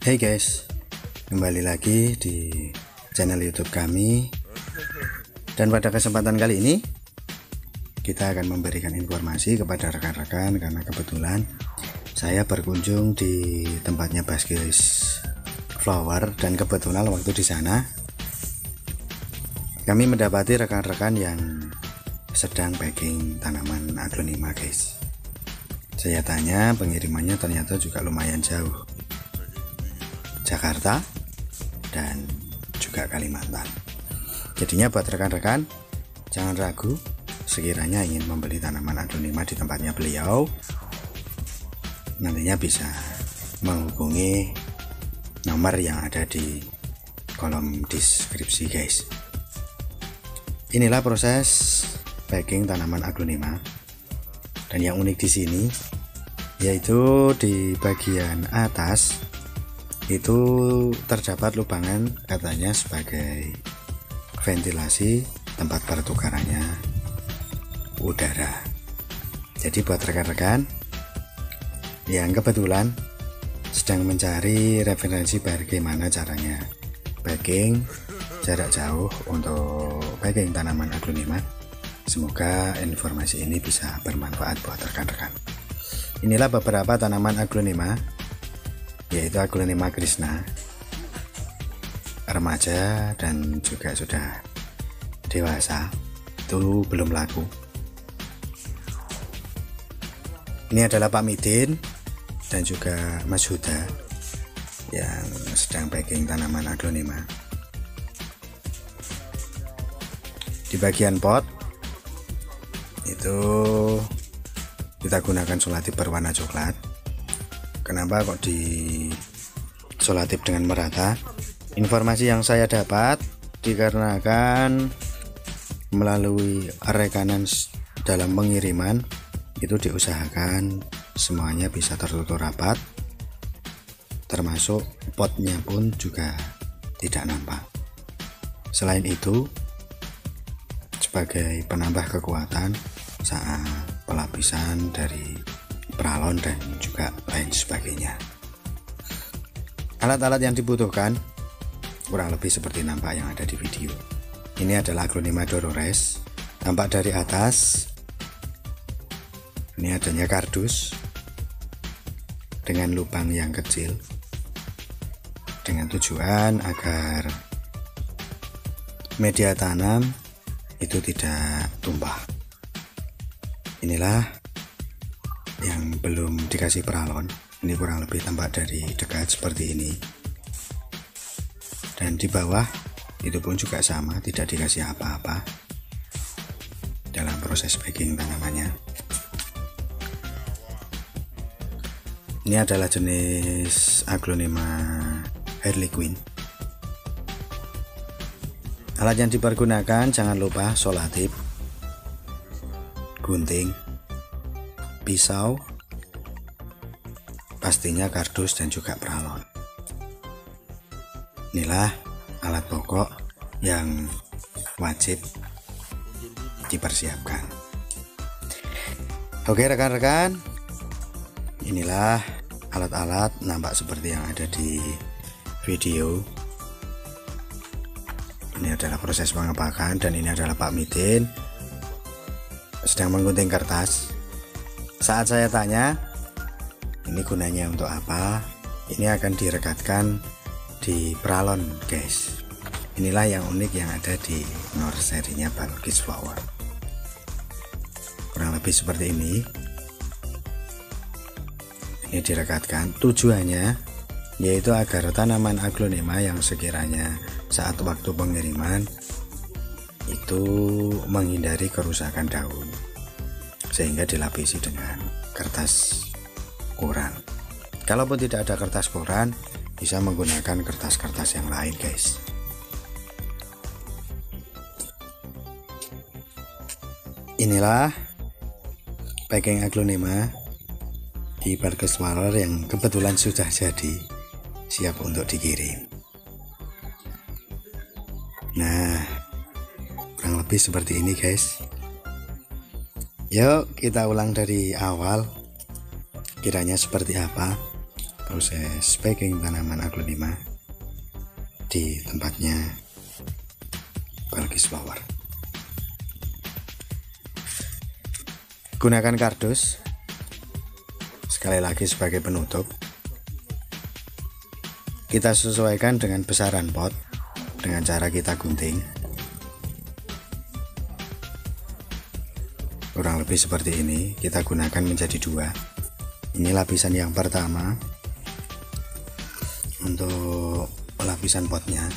Hey guys, kembali lagi di channel YouTube kami. Dan pada kesempatan kali ini kita akan memberikan informasi kepada rekan-rekan karena kebetulan saya berkunjung di tempatnya Baskis Flower dan kebetulan waktu di sana kami mendapati rekan-rekan yang sedang packing tanaman aglonema guys. Saya tanya, pengirimannya ternyata juga lumayan jauh, Jakarta dan juga Kalimantan. Jadinya buat rekan-rekan jangan ragu, sekiranya ingin membeli tanaman aglonema di tempatnya beliau, nantinya bisa menghubungi nomor yang ada di kolom deskripsi guys. Inilah proses packing tanaman aglonema. Dan yang unik di sini yaitu di bagian atas itu terdapat lubangan, katanya sebagai ventilasi tempat pertukarannya udara. Jadi buat rekan-rekan yang kebetulan sedang mencari referensi bagaimana caranya packing jarak jauh untuk packing tanaman aglonema, semoga informasi ini bisa bermanfaat buat rekan-rekan. Inilah beberapa tanaman aglonema, yaitu aglonema Krishna remaja dan juga sudah dewasa, itu belum laku. Ini adalah Pak Midin dan juga Mas Huda yang sedang packing tanaman aglonema. Di bagian pot itu kita gunakan solatip berwarna coklat. Kenapa kok di solatip dengan merata? Informasi yang saya dapat dikarenakan melalui rekanan dalam pengiriman itu diusahakan semuanya bisa tertutup rapat, termasuk potnya pun juga tidak nampak. Selain itu, sebagai penambah kekuatan saat pelapisan dari pralon dan juga lain sebagainya. Alat-alat yang dibutuhkan kurang lebih seperti nampak yang ada di video. Ini adalah aglonema Dolores. Tampak dari atas ini adanya kardus dengan lubang yang kecil dengan tujuan agar media tanam itu tidak tumpah. Inilah yang belum dikasih pralon. Ini kurang lebih tampak dari dekat seperti ini. Dan di bawah itu pun juga sama, tidak dikasih apa-apa dalam proses packing tanamannya. Ini adalah jenis aglonema Harley Quinn. Alat yang dipergunakan jangan lupa solatip, gunting, pisau, pastinya kardus dan juga pralon. Inilah alat pokok yang wajib dipersiapkan. Oke rekan-rekan, inilah alat-alat nampak seperti yang ada di video. Ini adalah proses pengepakan dan ini adalah Pak Midin sedang menggunting kertas. Saat saya tanya ini gunanya untuk apa, ini akan direkatkan di pralon guys. Inilah yang unik yang ada di nursery-nya Baskis Flower. Kurang lebih seperti ini. Ini direkatkan, tujuannya yaitu agar tanaman aglonema yang sekiranya saat waktu pengiriman itu menghindari kerusakan daun, sehingga dilapisi dengan kertas koran. Kalaupun tidak ada kertas koran, bisa menggunakan kertas-kertas yang lain guys. Inilah packing aglonema di Baskis Flower yang kebetulan sudah jadi, siap untuk dikirim. Nah, kurang lebih seperti ini guys. Yuk kita ulang dari awal, kiranya seperti apa. proses packing tanaman aglonema di tempatnya Balkis Flower. Gunakan kardus sekali lagi sebagai penutup. Kita sesuaikan dengan besaran pot dengan cara kita gunting. Kurang lebih seperti ini. Kita gunakan menjadi dua. Ini lapisan yang pertama untuk lapisan potnya.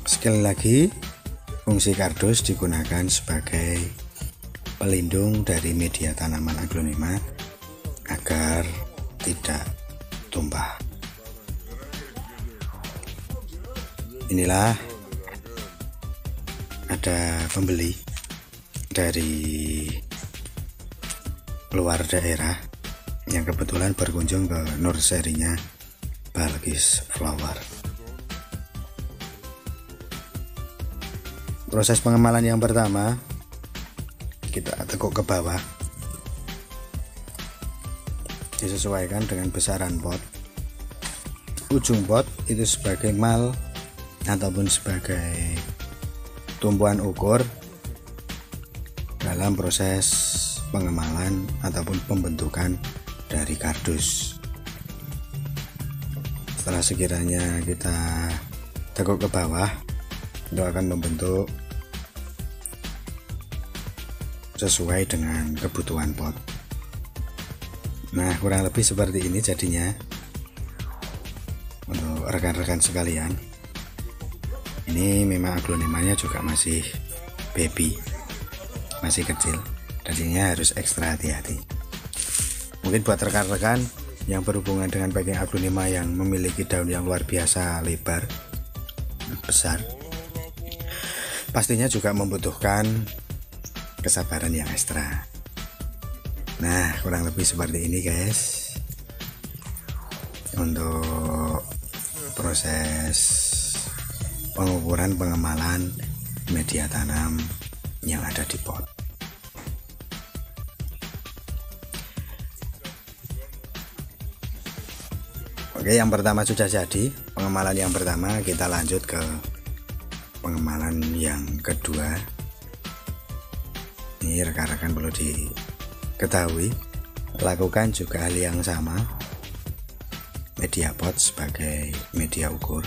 Sekali lagi, fungsi kardus digunakan sebagai pelindung dari media tanaman aglonema agar tidak tumpah. Inilah ada pembeli dari luar daerah yang kebetulan berkunjung ke nursery-nya Balkis Flower. Proses pengemalan yang pertama, kita tekuk ke bawah, disesuaikan dengan besaran pot. Ujung pot itu sebagai mal ataupun sebagai tumpuan ukur dalam proses pengemalan ataupun pembentukan dari kardus. Setelah sekiranya kita tekuk ke bawah, itu akan membentuk sesuai dengan kebutuhan pot. Nah, kurang lebih seperti ini jadinya. Untuk rekan-rekan sekalian, ini memang aglonemanya juga masih baby, masih kecil, jadinya harus ekstra hati-hati. Mungkin buat rekan-rekan yang berhubungan dengan packing aglonema yang memiliki daun yang luar biasa lebar, besar, pastinya juga membutuhkan kesabaran yang ekstra. Nah, kurang lebih seperti ini guys untuk proses pengukuran pengemalan media tanam yang ada di pot. Oke, yang pertama sudah jadi pengemalan yang pertama. Kita lanjut ke pengemalan yang kedua. Ini rekan-rekan perlu diketahui, lakukan juga hal yang sama. Media pot sebagai media ukur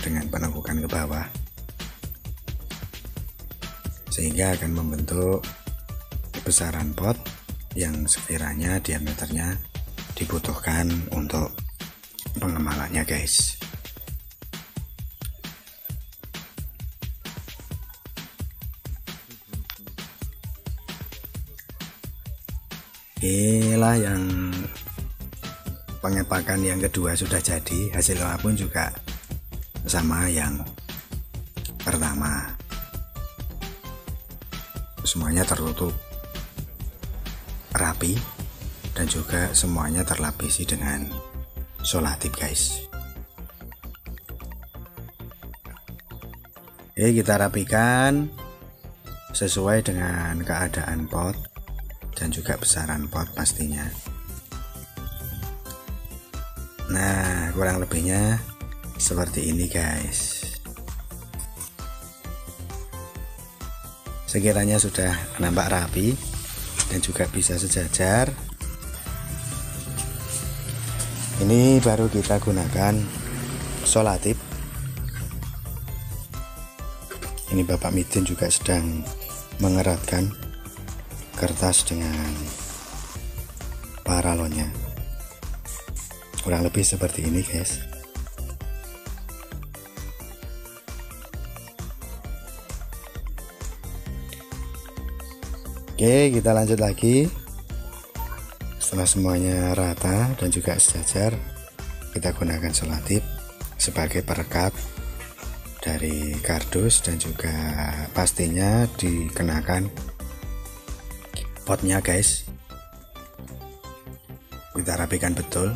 dengan penekukan ke bawah, sehingga akan membentuk besaran pot yang sekiranya diameternya dibutuhkan untuk pengemalannya guys. Inilah yang pengepakan yang kedua sudah jadi. Hasilnya pun juga sama yang pertama, semuanya tertutup rapi dan juga semuanya terlapisi dengan solatip guys. Oke, kita rapikan sesuai dengan keadaan pot dan juga besaran pot pastinya. Nah, kurang lebihnya seperti ini guys. Sekiranya sudah nampak rapi dan juga bisa sejajar, ini baru kita gunakan solatip. Ini Bapak Midin juga sedang mengeratkan kertas dengan paralonnya. Kurang lebih seperti ini guys. Oke, kita lanjut lagi. Setelah semuanya rata dan juga sejajar, kita gunakan solatip sebagai perekat dari kardus dan juga pastinya dikenakan potnya guys. Kita rapikan betul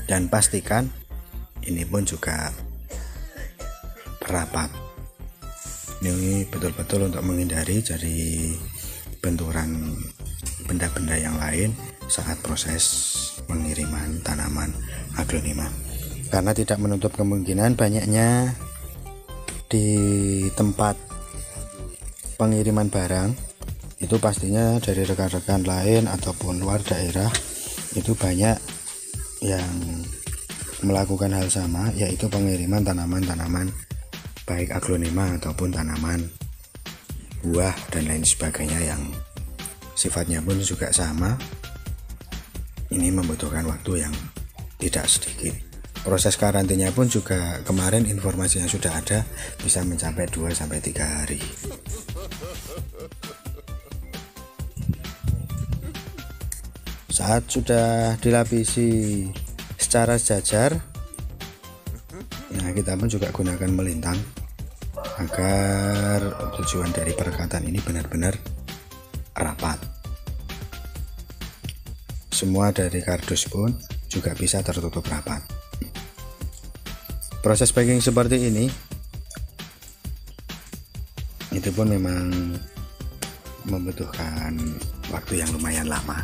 dan pastikan ini pun juga rapat. Ini betul-betul untuk menghindari dari benturan benda-benda yang lain saat proses pengiriman tanaman aglonema, karena tidak menutup kemungkinan banyaknya di tempat pengiriman barang itu pastinya dari rekan-rekan lain ataupun luar daerah itu banyak yang melakukan hal sama, yaitu pengiriman tanaman-tanaman baik aglonema ataupun tanaman buah dan lain sebagainya yang sifatnya pun juga sama. Ini membutuhkan waktu yang tidak sedikit. Proses karantinanya pun juga kemarin informasi yang sudah ada bisa mencapai 2-3 hari. Saat sudah dilapisi secara sejajar, nah kita pun juga gunakan melintang agar tujuan dari perekatan ini benar-benar rapat. Semua dari kardus pun juga bisa tertutup rapat. Proses packing seperti ini itu pun memang membutuhkan waktu yang lumayan lama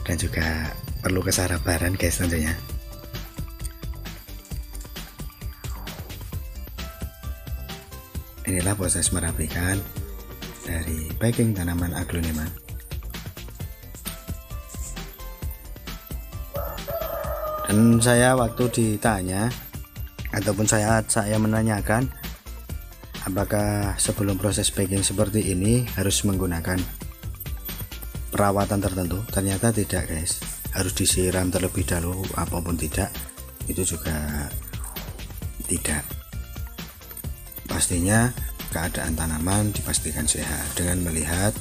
dan juga perlu kesabaran guys tentunya. Inilah proses merapikan dari packing tanaman aglonema. Dan saya waktu ditanya ataupun saya menanyakan apakah sebelum proses packing seperti ini harus menggunakan perawatan tertentu, ternyata tidak guys. Harus disiram terlebih dahulu apapun tidak, itu juga tidak. Pastinya keadaan tanaman dipastikan sehat dengan melihat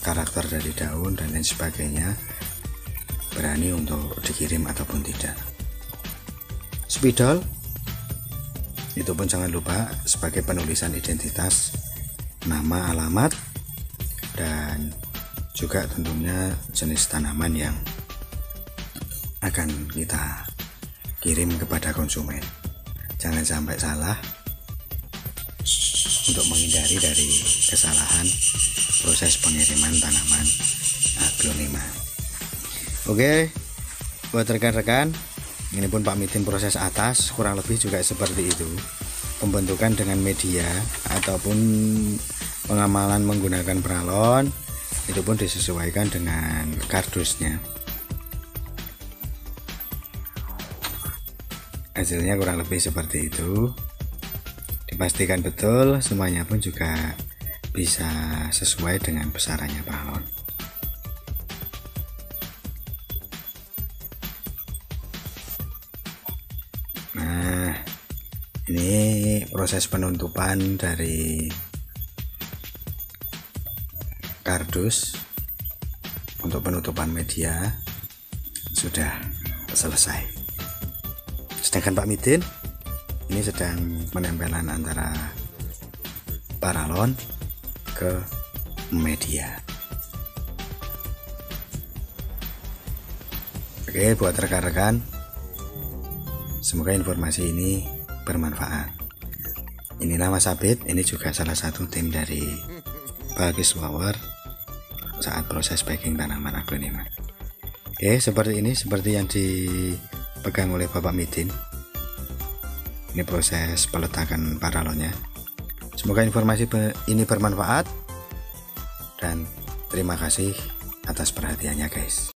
karakter dari daun dan lain sebagainya, berani untuk dikirim ataupun tidak. Spidol itu pun jangan lupa sebagai penulisan identitas, nama, alamat, dan juga tentunya jenis tanaman yang akan kita kirim kepada konsumen. Jangan sampai salah untuk menghindari dari kesalahan proses pengiriman tanaman aglonema. Oke, buat rekan-rekan, ini pun pamitin proses atas kurang lebih juga seperti itu. Pembentukan dengan media ataupun pengamalan menggunakan peralon itu pun disesuaikan dengan kardusnya. Hasilnya kurang lebih seperti itu. Dipastikan betul semuanya pun juga bisa sesuai dengan besarannya peralon. Nah, ini proses penutupan dari kardus untuk penutupan media sudah selesai. Sedangkan Pak Midin ini sedang penempelan antara paralon ke media. Oke, buat rekan-rekan, semoga informasi ini bermanfaat. Inilah Mas Abid, ini juga salah satu tim dari Bagus Flower saat proses packing tanaman aglonema. Oke, seperti ini, seperti yang dipegang oleh Bapak Midin. Ini proses peletakan paralonnya. Semoga informasi ini bermanfaat dan terima kasih atas perhatiannya guys.